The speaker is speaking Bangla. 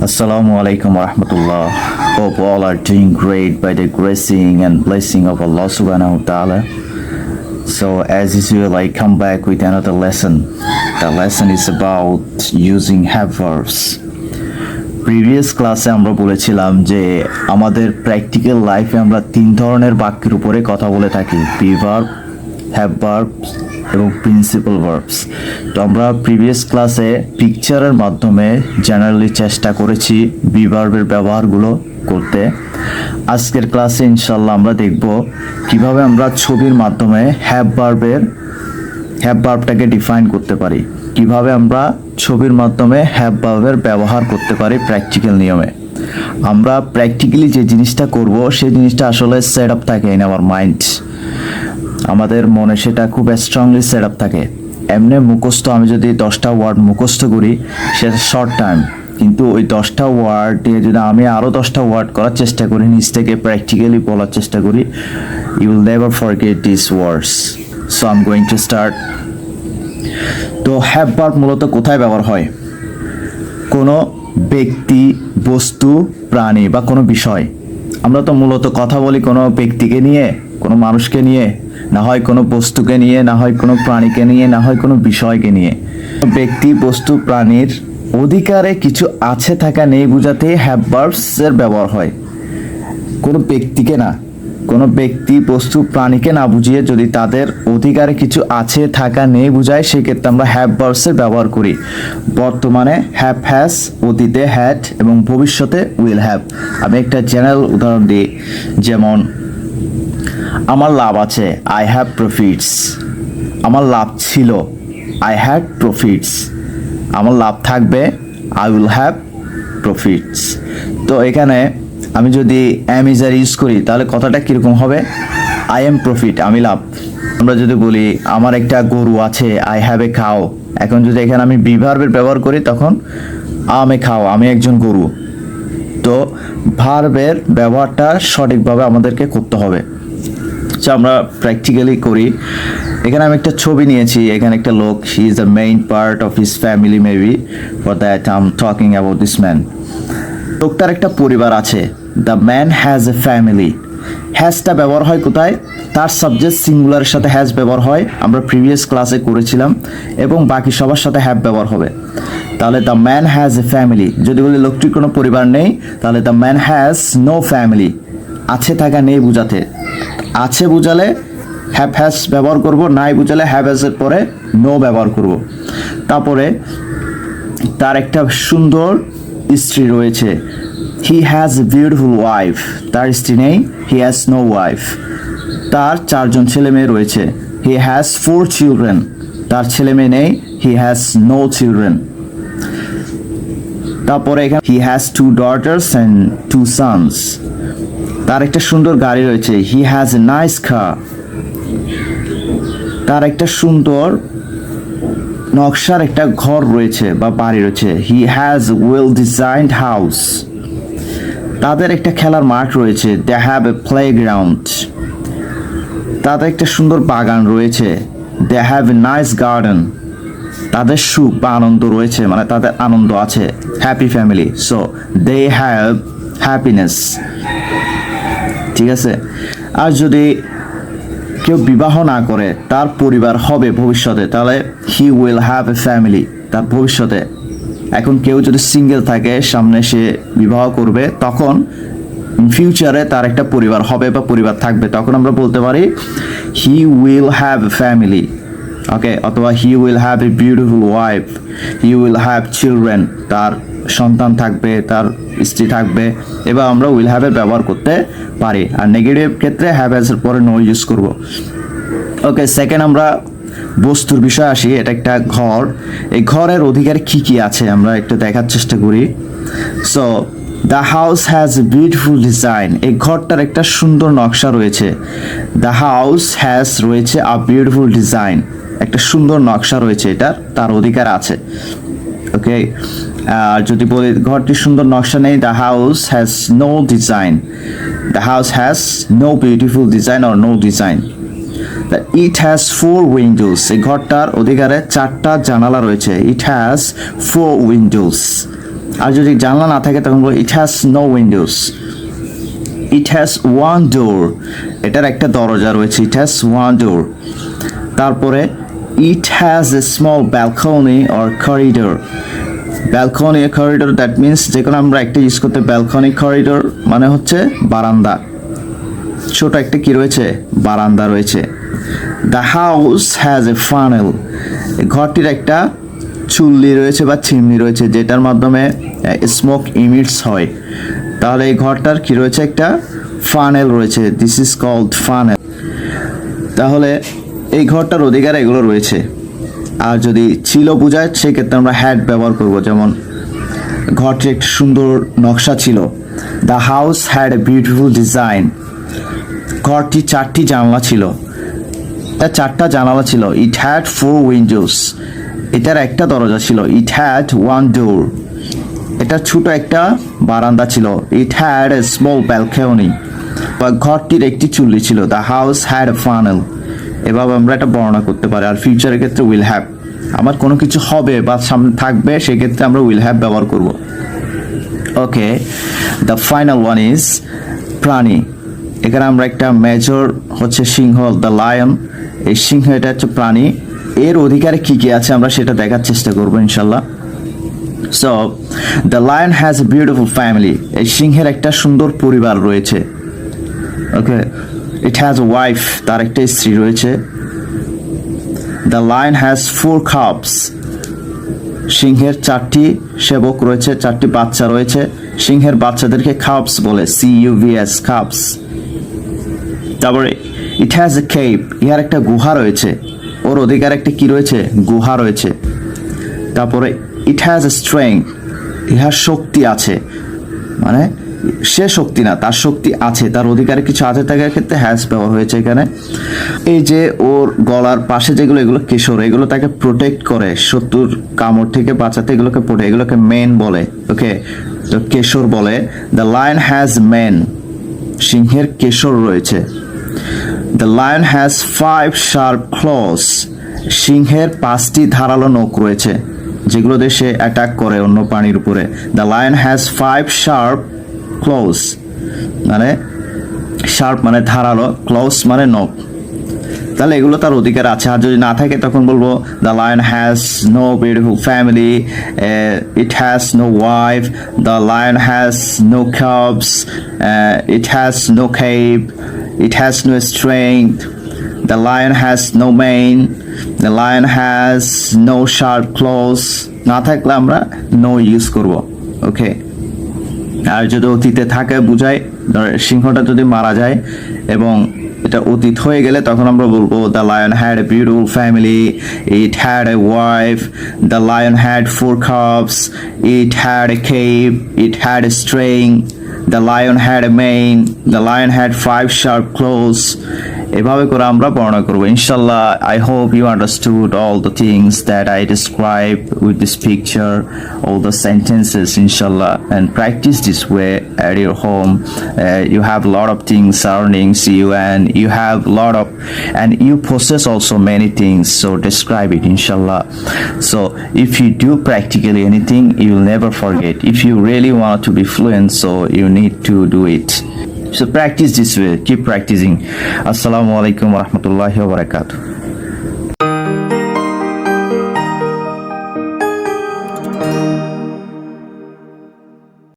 Assalamu alaikum warahmatullah. Hope all are doing great by the gracing and blessing of Allah subhanahu wa ta'ala. So as usual, I come back with another lesson. The lesson is about using have verbs. Previous ক্লাসে আমরা বলেছিলাম যে আমাদের প্র্যাকটিক্যাল লাইফে আমরা তিন ধরনের বাক্যের উপরে কথা বলে থাকি, বি ভার্ব, হ্যাভ ভার্বস এবং প্রিন্সিপাল ভার্বস। তো আমরা প্রিভিয়াস ক্লাসে পিকচারের মাধ্যমে জেনারেলি চেষ্টা করেছি বি ভার্বের ব্যবহারগুলো করতে। আজকের ক্লাসে ইনশাল্লাহ আমরা দেখব কিভাবে আমরা ছবির মাধ্যমে হ্যাভ ভার্বটাকে ডিফাইন করতে পারি, কিভাবে আমরা ছবির মাধ্যমে হ্যাভ ভার্বের ব্যবহার করতে পারি প্র্যাকটিক্যাল নিয়মে। আমরা প্র্যাকটিক্যালি যে জিনিসটা করব সেই জিনিসটা আসলে সেট আপ থাকে ইন আওয়ার মাইন্ড, আমাদের মনে সেটা খুব স্ট্রংলি সেট আপ থাকে। এমনি মুখস্থ আমি যদি 10টা ওয়ার্ড মুখস্থ করি সেটা শর্ট টাইম, কিন্তু ওই 10টা ওয়ার্ড দিয়ে যদি আমি আরও 10টা ওয়ার্ড করার চেষ্টা করি, নিজ থেকে প্র্যাকটিক্যালি বলার চেষ্টা করি, you will never forget this words. So I am going to start. তো হ্যাভ ভার্ব মূলত কোথায় ব্যবহার হয়? কোনো ব্যক্তি, বস্তু, প্রাণী বা কোনো বিষয়। আমরা তো মূলত কথা বলি কোনো ব্যক্তিকে নিয়ে, কোনো মানুষকে নিয়ে, না হয় কোনো বস্তুকে নিয়ে, না হয় কোনো প্রাণীকে নিয়ে, না হয় কোনো বিষয়কে নিয়ে। ব্যক্তি, বস্তু, প্রাণীর অধিকারে কিছু আছে থাকা নেই বোঝাতে হ্যাভ ভার্বসের ব্যবহার হয়। কোনো ব্যক্তিকে না, কোনো ব্যক্তি, বস্তু, প্রাণীকে না বুঝিয়ে যদি তাদের অধিকারে কিছু আছে থাকা নেই বুঝায়, সেক্ষেত্রে আমরা হ্যাভ ভার্বসের ব্যবহার করি। বর্তমানে হ্যাভ হ্যাজ, অতীতে হ্যাড এবং ভবিষ্যতে উইল হ্যাভ। আমি একটা জেনারেল উদাহরণ দিই, যেমন আমার লাভ আছে, আই হ্যাভ প্রফিটস। আমার লাভ ছিল, আই হ্যাড প্রফিটস। আমার লাভ থাকবে, আই উইল হ্যাভ প্রফিটস। তো এখানে আমি যদি এম ইজ আর ইউজ করি তাহলে কথাটা কীরকম হবে? আই এম প্রফিট, আমি লাভ। আমরা যদি বলি আমার একটা গরু আছে, আই হ্যাভ এ খাও। এখন যদি এখানে আমি বি ভার্বের ব্যবহার করি তখন আম এ খাও, আমি একজন গরু। তো ভার্বের ব্যবহারটা সঠিকভাবে আমাদেরকে করতে হবে। আচ্ছা, আমরা প্র্যাকটিক্যালি করি। এখানে আমি একটা ছবি নিয়েছি, এখানে একটা লোক, he is the main part of his family, maybe for that I am talking about this man. লোকটার একটা পরিবার আছে, the man has a family. হ্যাজটা ব্যবহার হয় কোথায়? তার সাবজেক্ট সিঙ্গুলারের সাথে হ্যাজ ব্যবহার হয়, আমরা প্রিভিয়াস ক্লাসে করেছিলাম, এবং বাকি সবার সাথে হ্যাভ ব্যবহার হবে। তাহলে the man has a family. যদি বলি লোকটির কোনো পরিবার নেই, তাহলে the man has no family. আছে থাকা নেই বুঝাতে, আছে বুঝালে হ্যাভ হ্যাজ ব্যবহার করব, নাই বুঝালে হ্যাভ হ্যাজের পরে নো ব্যবহার করব। তারপরে তার একটা সুন্দর স্ত্রী রয়েছে, he has a beautiful wife. তার স্ত্রী নেই, হি হ্যাজ নো ওয়াইফ। তার 4জন ছেলে মেয়ে রয়েছে, হি হ্যাজ 4 চিলড্রেন। তার ছেলে মেয়ে নেই, হি হ্যাজ নো চিলড্রেন। তারপরে এখানে he has 2 daughters and 2 sons. তার একটা সুন্দর গাড়ি রয়েছে, হি হ্যাজ এ নাইস কার। তার একটা সুন্দর নকশার একটা ঘর রয়েছে বা বাড়ি রয়েছে, he has well designed house. তাদের একটা খেলার মাঠ রয়েছে, দে হ্যাভ এ প্লেগ্রাউন্ড। তাদের একটা সুন্দর বাগান রয়েছে, they have a nice garden. তাদের সুখ বা আনন্দ রয়েছে, মানে তাদের আনন্দ আছে, happy family. So they have happiness. ঠিক আছে। আর যদি কেউ বিবাহ না করে, তার পরিবার হবে ভবিষ্যতে, তাহলে হি উইল হ্যাভ এ ফ্যামিলি, তার ভবিষ্যতে। এখন কেউ যদি সিঙ্গেল থাকে, সামনে সে বিবাহ করবে, তখন ফিউচারে তার একটা পরিবার হবে বা পরিবার থাকবে, তখন আমরা বলতে পারি he will have a family. Okay, অথবা he will have a beautiful wife, he will have children. তার সন্তান থাকবে, তার স্ত্রী থাকবে, এবার আমরা উইল হ্যাভ এর ব্যবহার করতে পারি। আর নেগেটিভ ক্ষেত্রে হ্যাভ এর পরে নো ইউজ করব। ওকে, সেকেন্ড আমরা বস্তুর বিষয় আসি। এটা একটা ঘর, এই ঘরের অধিকার কি কি আছে আমরা একটু দেখার চেষ্টা করি। So the house has a beautiful design. এই ঘরটার একটা সুন্দর নকশা রয়েছে। দ্য হাউস হ্যাজ রয়েছে আ বিউটিফুল ডিজাইন, একটা সুন্দর নকশা রয়েছে, এটার তার অধিকার আছে। ওকে, আর যদি বলি ঘরটি সুন্দর নকশা নেই, the house has no design. The house has no beautiful design or no design. It has 4 windows. এই ঘরটার অধিকারে 4টা জানালা রয়েছে। It has 4 Windows. আর যদি জানলা না থাকে তখন বলবো it has no windows. It has one door, এটার একটা দরজা রয়েছে, ইট হ্যাজ ওয়ান ডোর। তারপরে it has a small balcony or corridor. Balcony corridor that means যে কোনো আমরা একটা ইউজ করতে, ব্যালকনি করিডোর মানে হচ্ছে বারান্দা, ছোট একটা কি রয়েছে, বারান্দা রয়েছে। The house has a funnel, ঘরটির একটা চুল্লি রয়েছে বা চিমনি রয়েছে যেটার মাধ্যমে স্মোক ইমিটস হয়। তাহলে এই ঘরটার কি রয়েছে, একটা ফানেল রয়েছে, দিস ইজ কল্ড ফানেল। তাহলে এই ঘরটার অধিকার এগুলো রয়েছে। আর যদি ছিল বোঝায় সেক্ষেত্রে আমরা হ্যাড ব্যবহার করব, যেমন ঘরটির একটি সুন্দর নকশা ছিল, the house had a beautiful design. ঘরটি 4টি জানলা ছিল, তার 4টা জানালা ছিল। ইট হ্যাড 4 উইন্ডোজ, এটার একটা দরজা ছিল। ইট হ্যাড ওয়ান ডোর, এটা ছোট একটা বারান্দা ছিল। ইট হ্যাড এ স্মল ব্যালকনি, বা ঘরটির একটি চুল্লি ছিল। The house had a funnel. এভাবে আমরা এটা বর্ণনা করতে পারি। আর ফিউচারের ক্ষেত্রে উইল হ্যাভ, আমার কোনো কিছু হবে বা সামনে থাকবে সেক্ষেত্রে আমরা উইল হ্যাভ ব্যবহার করব। ওকে, দ্য ফাইনাল ওয়ান ইজ প্রাণী। এখানে আমরা একটা মেজর হচ্ছে সিংহ, দ্য লায়ন। এই সিংহ এটা হচ্ছে প্রাণী, এর অধিকারে কি কি আছে আমরা সেটা দেখার চেষ্টা করবো ইনশাল্লাহ। So the lion has a beautiful family, এই সিংহের একটা সুন্দর পরিবার রয়েছে। ওকে, ইট হ্যাজ এ ওয়াইফ, তার একটা স্ত্রী রয়েছে। দ্য লায়ন হ্যাজ 4 কাপস, সিংহের 4টি সেবক রয়েছে, 4টি বাচ্চা রয়েছে। সিংহের বাচ্চাদেরকে কাপস বলে, CUVS, কাপস। তারপরে ইট হ্যাজ এ কেভ, ইহার একটা গুহা রয়েছে, ওর অধিকার একটা কি রয়েছে, গুহা রয়েছে। তারপরে ইট হ্যাজ এ স্ট্রেংথ, ইহার শক্তি আছে, মানে সে শক্তি না, তার শক্তি আছে, তার অধিকারে কিছু আছে থাকার ক্ষেত্রে হ্যাজ ব্যবহার হয়েছে এখানে। এই যে ওর গলার পাশে যেগুলো, এগুলো কেশর, এগুলো তাকে প্রোটেক্ট করে, শত্রুর কামড় থেকে বাঁচাতে এগুলোকে প্রোটেক্ট, এগুলোকে মেন বলে। ওকে, তো কেশর বলে। দ্য লায়ন হ্যাজ মেন, সিংহের কেশর রয়েছে। The lion has 5 sharp claws, সিংহের 5টি ধারালো নখ রয়েছে যেগুলো দিয়ে সে অ্যাটাক করে অন্য প্রাণীর উপরে। The lion has 5 sharp claws, মানে শার্প মানে ধারালো, ক্লস মানে নখ। তাহলে এগুলো তার অধিকার আছে। আর যদি না থাকে তখন বলবো the lion has no beautiful family, it has no wife, the lion has no cubs, it has no cave, it has no strength, the lion has no mane, the lion has no sharp claws. না থাকলে আমরা নো ইউজ করব। ওকে, আর যদি অতীতে থাকে বুঝায়, সিংহটা যদি মারা যায় এবং এটা অতীত হয়ে গেলে তখন আমরা বলবো the lion had a beautiful family, it had a wife, the lion had 4 cubs, it had a cave, it had a strength, the lion had a mane, the lion had 5 sharp claws. এভাবে করে আমরা বর্ণনা করবো ইনশাল্লাহ। I hope you understood all the things that I describe with this picture, all the sentences inshallah, and practice this way at your home. You have a lot of things surroundings you, and you have a lot of, and you possess also many things, so describe it inshallah. So if you do practically anything, you will never forget. If you really want to be fluent, so you need to do it. So practice this way, keep practicing. Assalamu alaikum wa rahmatullahi wa barakatuh.